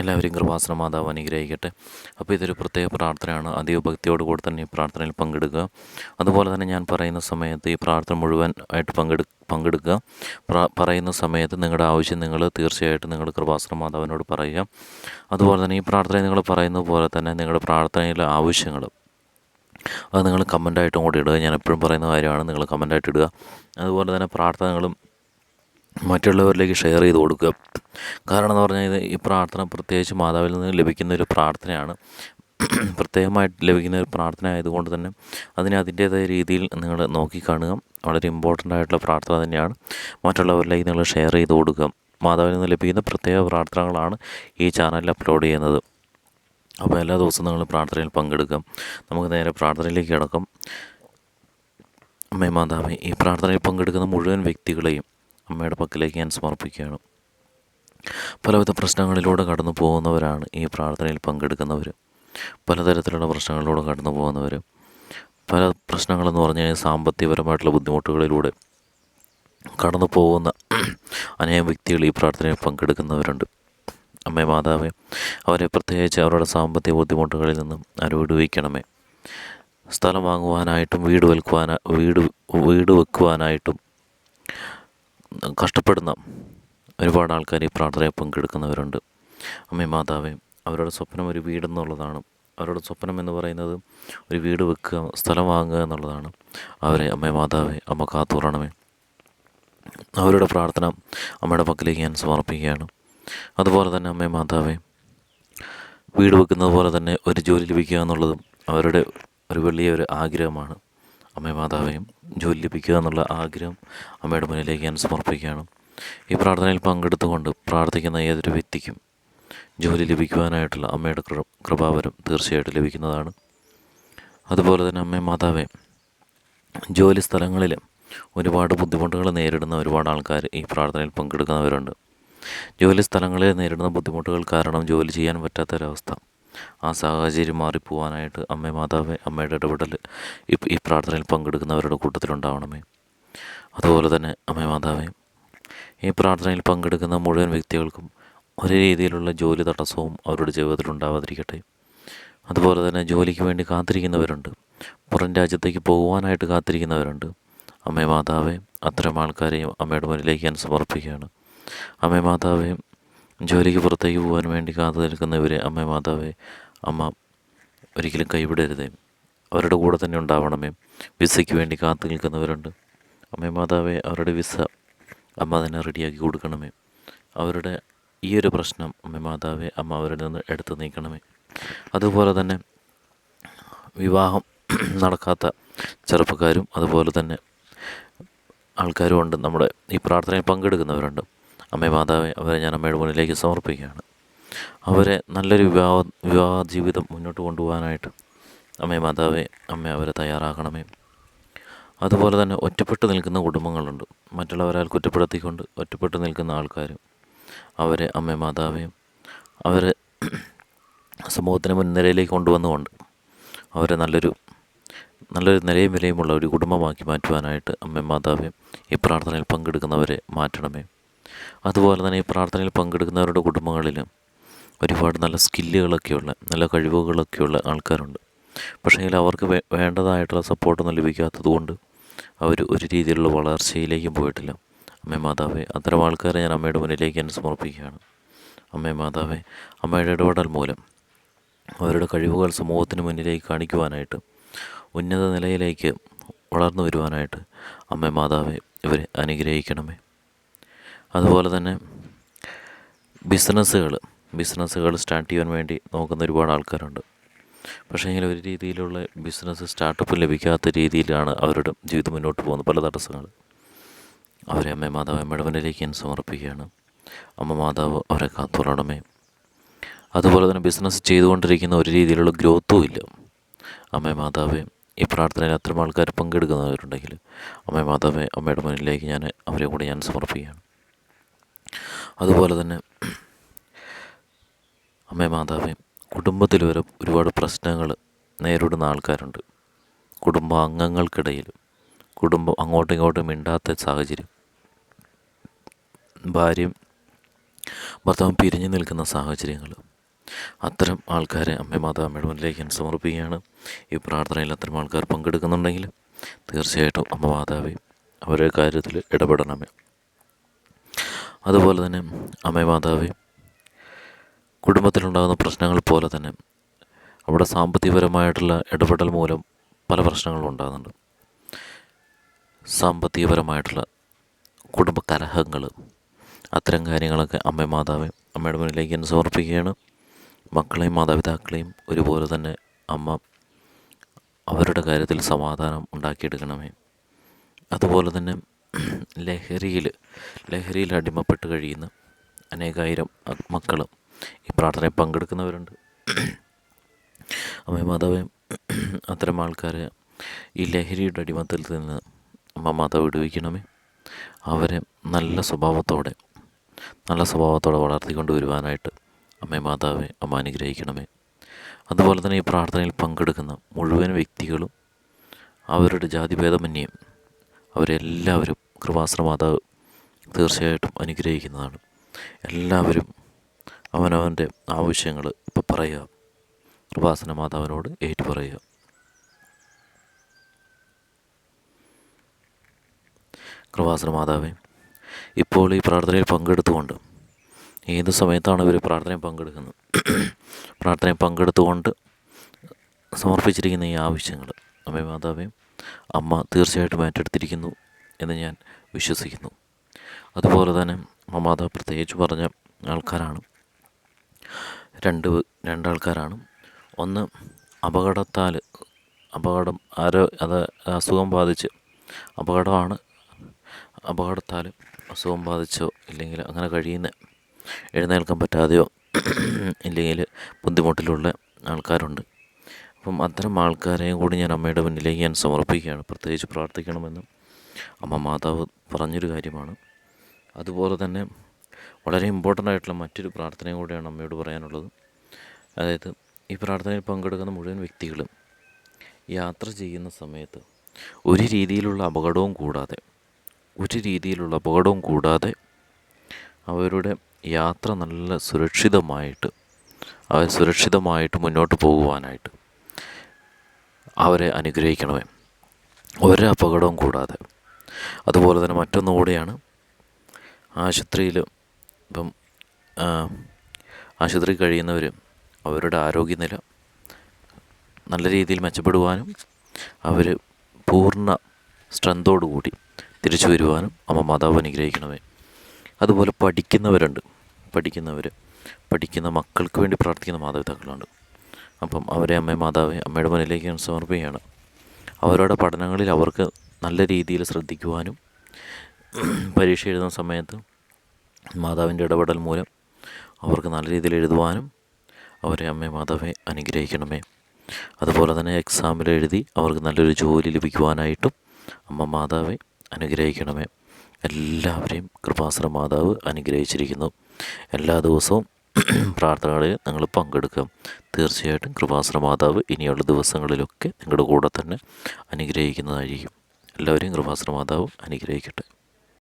എല്ലാവരെയും കൃപാസന മാതാവ് അനുഗ്രഹിക്കട്ടെ. അപ്പോൾ ഇതൊരു പ്രത്യേക പ്രാർത്ഥനയാണ്. അതീവ ഭക്തിയോട് കൂടി തന്നെ ഈ പ്രാർത്ഥനയിൽ പങ്കെടുക്കുക. അതുപോലെ തന്നെ ഞാൻ പറയുന്ന സമയത്ത് ഈ പ്രാർത്ഥന മുഴുവൻ ആയിട്ട് പങ്കെടുക്കുക. പറയുന്ന സമയത്ത് നിങ്ങളുടെ ആവശ്യം നിങ്ങൾ തീർച്ചയായിട്ടും നിങ്ങൾ കൃപാസന മാതാവിനോട് പറയുക. അതുപോലെ തന്നെ ഈ പ്രാർത്ഥനയിൽ നിങ്ങൾ പറയുന്നത് പോലെ തന്നെ നിങ്ങളുടെ പ്രാർത്ഥനയിലെ ആവശ്യങ്ങൾ അത് നിങ്ങൾ കമൻ്റായിട്ടും കൂടി ഇടുക. ഞാൻ എപ്പോഴും പറയുന്ന കാര്യമാണ്, നിങ്ങൾ കമൻ്റായിട്ട് ഇടുക. അതുപോലെ തന്നെ പ്രാർത്ഥനകളും മറ്റുള്ളവരിലേക്ക് ഷെയർ ചെയ്ത് കൊടുക്കുക. കാരണം എന്ന് പറഞ്ഞാൽ ഈ പ്രാർത്ഥന പ്രത്യേകിച്ച് മാതാവിൽ നിന്ന് ലഭിക്കുന്ന ഒരു പ്രാർത്ഥനയാണ്. പ്രത്യേകമായിട്ട് ലഭിക്കുന്ന ഒരു പ്രാർത്ഥന ആയതുകൊണ്ട് തന്നെ അതിനെ അതിൻ്റേതായ രീതിയിൽ നിങ്ങൾ നോക്കിക്കാണുക. വളരെ ഇമ്പോർട്ടൻ്റ് ആയിട്ടുള്ള പ്രാർത്ഥന തന്നെയാണ്. മറ്റുള്ളവരിലേക്ക് നിങ്ങൾ ഷെയർ ചെയ്ത് കൊടുക്കുക. മാതാവിൽ നിന്ന് ലഭിക്കുന്ന പ്രത്യേക പ്രാർത്ഥനകളാണ് ഈ ചാനലിൽ അപ്ലോഡ് ചെയ്യുന്നത്. അപ്പോൾ എല്ലാ ദിവസവും നിങ്ങൾ പ്രാർത്ഥനയിൽ പങ്കെടുക്കാം. നമുക്ക് നേരെ പ്രാർത്ഥനയിലേക്ക് കിടക്കാം. അമ്മേ മാതാവേ, ഈ പ്രാർത്ഥനയിൽ പങ്കെടുക്കുന്ന മുഴുവൻ വ്യക്തികളെയും അമ്മയുടെ പക്കലേക്ക് ഞാൻ സമർപ്പിക്കുകയാണ്. പലവിധ പ്രശ്നങ്ങളിലൂടെ കടന്നു പോകുന്നവരാണ് ഈ പ്രാർത്ഥനയിൽ പങ്കെടുക്കുന്നവർ. പലതരത്തിലുള്ള പ്രശ്നങ്ങളിലൂടെ കടന്നു പോകുന്നവർ. പല പ്രശ്നങ്ങളെന്ന് പറഞ്ഞു കഴിഞ്ഞാൽ സാമ്പത്തികപരമായിട്ടുള്ള ബുദ്ധിമുട്ടുകളിലൂടെ കടന്നു പോകുന്ന അനേകം വ്യക്തികൾ ഈ പ്രാർത്ഥനയിൽ പങ്കെടുക്കുന്നവരുണ്ട്. അമ്മേ മാതാവേ, അവരെ പ്രത്യേകിച്ച് അവരുടെ സാമ്പത്തിക ബുദ്ധിമുട്ടുകളിൽ നിന്നും അനുവിടുവിക്കണമേ. സ്ഥലം വാങ്ങുവാനായിട്ടും വീട് വെക്കുവാനായിട്ടും കഷ്ടപ്പെടുന്ന ഒരുപാട് ആൾക്കാർ ഈ പ്രാർത്ഥനയിൽ പങ്കെടുക്കുന്നവരുണ്ട്. അമ്മേ മാതാവേ, അവരുടെ സ്വപ്നം ഒരു വീടെന്നുള്ളതാണ്. അവരുടെ സ്വപ്നം എന്ന് പറയുന്നത് ഒരു വീട് വെക്കുക, സ്ഥലം വാങ്ങുക എന്നുള്ളതാണ്. അവരെ അമ്മേ മാതാവേ, അമ്മ കാത്തുറണമേ. അവരുടെ പ്രാർത്ഥന അമ്മയുടെ പക്കലേക്ക് ഞാൻ സമർപ്പിക്കുകയാണ്. അതുപോലെ തന്നെ അമ്മേ മാതാവേ, വീട് വെക്കുന്നത് പോലെ തന്നെ ഒരു ജോലി ലഭിക്കുക എന്നുള്ളതും അവരുടെ ഒരു വലിയൊരു ആഗ്രഹമാണ്. അമ്മേ മാതാവേ, ജോലി ലഭിക്കുക എന്നുള്ള ആഗ്രഹം അമ്മയുടെ മുന്നിലേക്ക് ഞാൻ സമർപ്പിക്കുകയാണ്. ഈ പ്രാർത്ഥനയിൽ പങ്കെടുത്തുകൊണ്ട് പ്രാർത്ഥിക്കുന്ന ഏതൊരു വ്യക്തിക്കും ജോലി ലഭിക്കുവാനായിട്ടുള്ള അമ്മയുടെ കൃപാവരം തീർച്ചയായിട്ടും ലഭിക്കുന്നതാണ്. അതുപോലെ തന്നെ അമ്മേ മാതാവേ, ജോലി സ്ഥലങ്ങളിൽ ഒരുപാട് ബുദ്ധിമുട്ടുകൾ നേരിടുന്ന ഒരുപാട് ആൾക്കാർ ഈ പ്രാർത്ഥനയിൽ പങ്കെടുക്കുന്നവരുണ്ട്. ജോലി സ്ഥലങ്ങളിൽ നേരിടുന്ന ബുദ്ധിമുട്ടുകൾ കാരണം ജോലി ചെയ്യാൻ പറ്റാത്തൊരവസ്ഥ, ആ സാഹചര്യം മാറിപ്പോവാനായിട്ട് അമ്മേ മാതാവേ, അമ്മയുടെ ഇടപെടൽ ഈ പ്രാർത്ഥനയിൽ പങ്കെടുക്കുന്നവരുടെ കൂട്ടത്തിലുണ്ടാവണമേ. അതുപോലെ തന്നെ അമ്മേ മാതാവേ, ഈ പ്രാർത്ഥനയിൽ പങ്കെടുക്കുന്ന മുഴുവൻ വ്യക്തികൾക്കും ഒരേ രീതിയിലുള്ള ജോലി തടസ്സവും അവരുടെ ജീവിതത്തിൽ ഉണ്ടാവാതിരിക്കട്ടെ. അതുപോലെ തന്നെ ജോലിക്ക് വേണ്ടി കാത്തിരിക്കുന്നവരുണ്ട്, പുറം രാജ്യത്തേക്ക് പോകുവാനായിട്ട് കാത്തിരിക്കുന്നവരുണ്ട്. അമ്മേ മാതാവേ, അത്തരം ആൾക്കാരെയും അമ്മയുടെ മുന്നിലേക്ക് ഞാൻ സമർപ്പിക്കുകയാണ്. അമ്മേ മാതാവേ, ജോലിക്ക് പുറത്തേക്ക് പോകാൻ വേണ്ടി കാത്തു നിൽക്കുന്നവരെ അമ്മേ മാതാവേ, അമ്മ ഒരിക്കലും കൈവിടരുതേ. അവരുടെ കൂടെ തന്നെ ഉണ്ടാവണമേ. വിസയ്ക്ക് വേണ്ടി കാത്തു നിൽക്കുന്നവരുണ്ട്. അമ്മേ മാതാവേ, അവരുടെ വിസ അമ്മ തന്നെ റെഡിയാക്കി കൊടുക്കണമേ. അവരുടെ ഈ ഒരു പ്രശ്നം അമ്മേ മാതാവേ, അമ്മ അവരിൽ നിന്ന് എടുത്തു നീക്കണമേ. അതുപോലെ തന്നെ വിവാഹം നടക്കാത്ത ചെറുപ്പക്കാരും അതുപോലെ തന്നെ ആൾക്കാരും ഉണ്ട്. നമ്മുടെ ഈ പ്രാർത്ഥനയിൽ പങ്കെടുക്കുന്നവരുണ്ട്. അമ്മേ മാതാവേ, അവരെ ഞാൻ അമ്മയുടെ മുന്നിലേക്ക് സമർപ്പിക്കുകയാണ്. അവരെ നല്ലൊരു വിവാഹ ജീവിതം മുന്നോട്ട് കൊണ്ടുപോകാനായിട്ട് അമ്മേ മാതാവേ, അമ്മ അവരെ തയ്യാറാക്കണമേ. അതുപോലെ തന്നെ ഒറ്റപ്പെട്ട് നിൽക്കുന്ന കുടുംബങ്ങളുണ്ട്. മറ്റുള്ളവരാൽ കുറ്റപ്പെടുത്തിക്കൊണ്ട് ഒറ്റപ്പെട്ട് നിൽക്കുന്ന ആൾക്കാർ, അവരെ അമ്മേ മാതാവേ, അവരെ സമൂഹത്തിന് മുൻനിരയിലേക്ക് കൊണ്ടുവന്നുകൊണ്ട് അവരെ നല്ലൊരു നിലയും വിലയുമുള്ള ഒരു കുടുംബമാക്കി മാറ്റുവാനായിട്ട് അമ്മേ മാതാവേ, ഈ പ്രാർത്ഥനയിൽ പങ്കെടുക്കുന്നവരെ മാറ്റണമേ. അതുപോലെ തന്നെ ഈ പ്രാർത്ഥനയിൽ പങ്കെടുക്കുന്നവരുടെ കുടുംബങ്ങളിൽ ഒരുപാട് നല്ല സ്കില്ലുകളൊക്കെയുള്ള നല്ല കഴിവുകളൊക്കെയുള്ള ആൾക്കാരുണ്ട്. പക്ഷേ അവർക്ക് വേണ്ടതായിട്ടുള്ള സപ്പോർട്ടൊന്നും ലഭിക്കാത്തത് കൊണ്ട് അവർ ഒരു രീതിയിലുള്ള വളർച്ചയിലേക്കും പോയിട്ടില്ല. അമ്മേ മാതാവേ, അത്തരം ആൾക്കാരെ ഞാൻ അമ്മയുടെ മുന്നിലേക്ക് എന്നെ സമർപ്പിക്കുകയാണ്. അമ്മേ മാതാവേ, അമ്മയുടെ ഇടപെടൽ മൂലം അവരുടെ കഴിവുകൾ സമൂഹത്തിന് മുന്നിലേക്ക് കാണിക്കുവാനായിട്ട് ഉന്നത നിലയിലേക്ക് വളർന്നു വരുവാനായിട്ട് അമ്മേ മാതാവേ, ഇവരെ അനുഗ്രഹിക്കണമേ. അതുപോലെ തന്നെ ബിസിനസ്സുകൾ സ്റ്റാർട്ട് ചെയ്യാൻ വേണ്ടി നോക്കുന്ന ഒരുപാട് ആൾക്കാരുണ്ട്. പക്ഷേ എങ്കിൽ ഒരു രീതിയിലുള്ള ബിസിനസ് സ്റ്റാർട്ടപ്പ് ലഭിക്കാത്ത രീതിയിലാണ് അവരുടെ ജീവിതം മുന്നോട്ട് പോകുന്ന പല തടസ്സങ്ങൾ. അവരെ അമ്മേ മാതാവ് അമ്മയുടെ മുന്നിലേക്ക് ഞാൻ സമർപ്പിക്കുകയാണ്. അമ്മ മാതാവ് അവരെ കാത്തുറണമേ. അതുപോലെ തന്നെ ബിസിനസ് ചെയ്തുകൊണ്ടിരിക്കുന്ന ഒരു രീതിയിലുള്ള ഗ്രോത്തും ഇല്ല. അമ്മേ മാതാവേ, ഈ പ്രാർത്ഥനയിൽ അത്തരം ആൾക്കാർ പങ്കെടുക്കുന്നവരുണ്ടെങ്കിൽ അമ്മേ മാതാവേ, അമ്മയുടെ മുന്നിലേക്ക് ഞാൻ അവരെ കൂടെ ഞാൻ സമർപ്പിക്കുകയാണ്. അതുപോലെ തന്നെ അമ്മേ മാതാവേ, കുടുംബത്തിൽ വരെ ഒരുപാട് പ്രശ്നങ്ങൾ നേരിടുന്ന ആൾക്കാരുണ്ട്. കുടുംബാംഗങ്ങൾക്കിടയിൽ കുടുംബം അങ്ങോട്ടും ഇങ്ങോട്ടും മിണ്ടാത്ത സാഹചര്യം, ഭാര്യയും ഭർത്താവും പിരിഞ്ഞു നിൽക്കുന്ന സാഹചര്യങ്ങൾ, അത്തരം ആൾക്കാരെ അമ്മേ മാതാവിൻ്റെ മുന്നിലേക്ക് ഞാൻ സമർപ്പിക്കുകയാണ്. ഈ പ്രാർത്ഥനയിൽ അത്തരം ആൾക്കാർ പങ്കെടുക്കുന്നുണ്ടെങ്കിൽ തീർച്ചയായിട്ടും അമ്മ മാതാവേ അവരുടെ കാര്യത്തിൽ ഇടപെടണമേ. അതുപോലെ തന്നെ അമ്മേ മാതാവേ കുടുംബത്തിലുണ്ടാകുന്ന പ്രശ്നങ്ങൾ പോലെ തന്നെ അവിടെ സാമ്പത്തികപരമായിട്ടുള്ള ഇടപെടൽ മൂലം പല പ്രശ്നങ്ങളും ഉണ്ടാകുന്നുണ്ട്. സാമ്പത്തികപരമായിട്ടുള്ള കുടുംബ കലഹങ്ങൾ, അത്തരം കാര്യങ്ങളൊക്കെ അമ്മേ മാതാവേ അമ്മയുടെ മുന്നിലേക്ക് ഞാൻ സമർപ്പിക്കുകയാണ്. മക്കളെയും മാതാപിതാക്കളെയും ഒരുപോലെ തന്നെ അമ്മ അവരുടെ കാര്യത്തിൽ സമാധാനം ഉണ്ടാക്കിയെടുക്കണമേ. അതുപോലെ തന്നെ ലഹരിയിൽ അടിമപ്പെട്ട് കഴിയുന്ന അനേകായിരം മക്കൾ ഈ പ്രാർത്ഥനയിൽ പങ്കെടുക്കുന്നവരുണ്ട്. അമ്മേ മാതാവേ അത്തരം ആൾക്കാരെ ഈ ലഹരിയുടെ അടിമത്തിൽ നിന്ന് അമ്മ മാതാവ് വിടുവിക്കണമേ. അവരെ നല്ല സ്വഭാവത്തോടെ വളർത്തിക്കൊണ്ട് വരുവാനായിട്ട് അമ്മേ മാതാവെ അമ്മ അനുഗ്രഹിക്കണമേ. അതുപോലെ തന്നെ ഈ പ്രാർത്ഥനയിൽ പങ്കെടുക്കുന്ന മുഴുവൻ വ്യക്തികളും അവരുടെ ജാതിഭേദമന്യേ അവരെല്ലാവരും കൃപാസന മാതാവ് തീർച്ചയായിട്ടും അനുഗ്രഹിക്കുന്നതാണ്. എല്ലാവരും അവനവൻ്റെ ആവശ്യങ്ങൾ ഇപ്പോൾ പറയുക, കൃപാസന മാതാവിനോട് ഏറ്റു പറയുക. കൃപാസന മാതാവേ ഇപ്പോൾ ഈ പ്രാർത്ഥനയിൽ പങ്കെടുത്തുകൊണ്ട് ഏത് സമയത്താണ് ഇവർ പ്രാർത്ഥനയിൽ പങ്കെടുത്തുകൊണ്ട് സമർപ്പിച്ചിരിക്കുന്ന ഈ ആവശ്യങ്ങൾ അമ്മേ മാതാവേ അമ്മ തീർച്ചയായിട്ടും ഏറ്റെടുത്തിരിക്കുന്നു എന്ന് ഞാൻ വിശ്വസിക്കുന്നു. അതുപോലെ തന്നെ അമ്മ മാതാവ് പ്രത്യേകിച്ച് പറഞ്ഞ ആൾക്കാരാണ് രണ്ടാൾക്കാരാണ്. ഒന്ന് അസുഖം ബാധിച്ച് അപകടത്താൽ അസുഖം ബാധിച്ചോ ഇല്ലെങ്കിൽ അങ്ങനെ കഴിയുന്ന എഴുന്നേൽക്കാൻ പറ്റാതെയോ ഇല്ലെങ്കിൽ ബുദ്ധിമുട്ടിലുള്ള ആൾക്കാരുണ്ട്. അപ്പം അത്തരം ആൾക്കാരെയും കൂടി ഞാൻ അമ്മയുടെ മുന്നിലേക്ക് ഞാൻ സമർപ്പിക്കുകയാണ്. പ്രത്യേകിച്ച് പ്രാർത്ഥിക്കണമെന്ന് അമ്മ മാതാവ് പറഞ്ഞൊരു കാര്യമാണ്. അതുപോലെ തന്നെ വളരെ ഇമ്പോർട്ടൻ്റ് ആയിട്ടുള്ള മറ്റൊരു പ്രാർത്ഥനയും കൂടിയാണ് അമ്മയോട് പറയാനുള്ളത്. അതായത് ഈ പ്രാർത്ഥനയിൽ പങ്കെടുക്കുന്ന മുഴുവൻ വ്യക്തികളും യാത്ര ചെയ്യുന്ന സമയത്ത് ഒരു രീതിയിലുള്ള അപകടവും കൂടാതെ അവരുടെ യാത്ര നല്ല സുരക്ഷിതമായിട്ട് മുന്നോട്ട് പോകുവാനായിട്ട് അവരെ അനുഗ്രഹിക്കണമേ, ഒരു അപകടവും കൂടാതെ. അതുപോലെ തന്നെ മറ്റൊന്നുകൂടിയാണ് ആശുപത്രി കഴിയുന്നവർ അവരുടെ ആരോഗ്യനില നല്ല രീതിയിൽ മെച്ചപ്പെടുവാനും അവർ പൂർണ്ണ സ്ട്രെങ്തോടുകൂടി തിരിച്ചു വരുവാനും അമ്മ മാതാവ് അനുഗ്രഹിക്കണമേ. അതുപോലെ പഠിക്കുന്ന മക്കൾക്ക് വേണ്ടി പ്രാർത്ഥിക്കുന്ന മാതാപിതാക്കളുണ്ട്. അപ്പം അവരെ അമ്മ മാതാവെ അമ്മയുടെ മുന്നിലേക്ക് ഞാൻ സമർപ്പിക്കുകയാണ്. അവരുടെ പഠനങ്ങളിൽ അവർക്ക് നല്ല രീതിയിൽ ശ്രദ്ധിക്കുവാനും പരീക്ഷ എഴുതുന്ന സമയത്ത് മാതാവിൻ്റെ ഇടപെടൽ മൂലം അവർക്ക് നല്ല രീതിയിൽ എഴുതുവാനും അവരെ അമ്മ മാതാവെ അനുഗ്രഹിക്കണമേ. അതുപോലെ തന്നെ എക്സാമിൽ എഴുതി അവർക്ക് നല്ലൊരു ജോലി ലഭിക്കുവാനായിട്ടും അമ്മ മാതാവെ അനുഗ്രഹിക്കണമേ. എല്ലാവരെയും കൃപാസന മാതാവ് അനുഗ്രഹിച്ചിരിക്കുന്നു. എല്ലാ ദിവസവും പ്രാർത്ഥനകളിൽ നിങ്ങൾ പങ്കെടുക്കാം. തീർച്ചയായിട്ടും കൃപാസന മാതാവ് ഇനിയുള്ള ദിവസങ്ങളിലൊക്കെ നിങ്ങളുടെ കൂടെ തന്നെ അനുഗ്രഹിക്കുന്നതായിരിക്കും. എല്ലാവരെയും കൃപാസന മാതാവ് അനുഗ്രഹിക്കട്ടെ.